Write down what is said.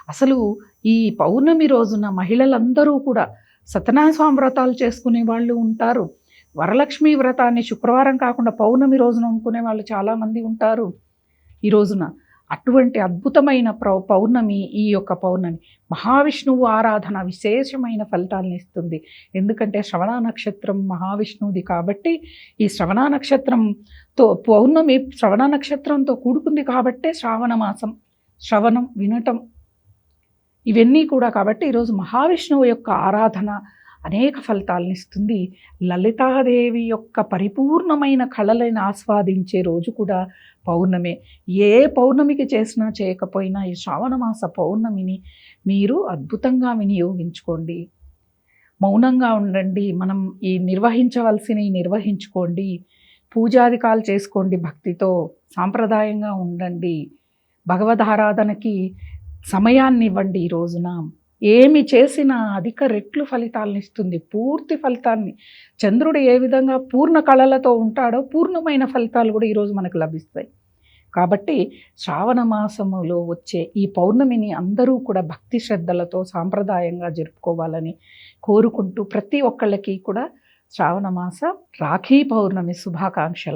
అసలు ఈ పౌర్ణమి రోజున మహిళలందరూ కూడా సత్యనారాయణ స్వామి వ్రతాలు చేసుకునే వాళ్ళు ఉంటారు. వరలక్ష్మి వ్రతాన్ని శుక్రవారం కాకుండా పౌర్ణమి రోజున అమ్ముకునే వాళ్ళు చాలామంది ఉంటారు ఈ రోజున. అటువంటి అద్భుతమైన పౌర్ణమి ఈ యొక్క పౌర్ణమి. మహావిష్ణువు ఆరాధన విశేషమైన ఫలితాలను ఇస్తుంది. ఎందుకంటే శ్రవణ నక్షత్రం మహావిష్ణువుది కాబట్టి ఈ శ్రవణ నక్షత్రంతో పౌర్ణమి శ్రవణ నక్షత్రంతో కూడుకుంది కాబట్టే శ్రావణ మాసం, శ్రవణం వినటం ఇవన్నీ కూడా. కాబట్టి ఈరోజు మహావిష్ణువు యొక్క ఆరాధన అనేక ఫలితాలను ఇస్తుంది. లలితాదేవి యొక్క పరిపూర్ణమైన కళలను ఆస్వాదించే రోజు కూడా పౌర్ణమే. ఏ పౌర్ణమికి చేసినా చేయకపోయినా ఈ శ్రావణ మాస పౌర్ణమిని మీరు అద్భుతంగా వినియోగించుకోండి. మౌనంగా ఉండండి. మనం ఈ నిర్వహించవలసినవి నిర్వహించుకోండి. పూజాదికాలు చేసుకోండి. భక్తితో సాంప్రదాయంగా ఉండండి. భగవదారాధనకి సమయాన్ని ఇవ్వండి. ఈ రోజున ఏమి చేసినా అధిక రెట్లు ఫలితాలను ఇస్తుంది. పూర్తి ఫలితాన్ని చంద్రుడు ఏ విధంగా పూర్ణ కళలతో ఉంటాడో పూర్ణమైన ఫలితాలు కూడా ఈరోజు మనకు లభిస్తాయి. కాబట్టి శ్రావణ మాసములో వచ్చే ఈ పౌర్ణమిని అందరూ కూడా భక్తి శ్రద్ధలతో సాంప్రదాయంగా జరుపుకోవాలని కోరుకుంటూ ప్రతి ఒక్కళ్ళకి కూడా శ్రావణ మాస రాఖీ పౌర్ణమి శుభాకాంక్షలు.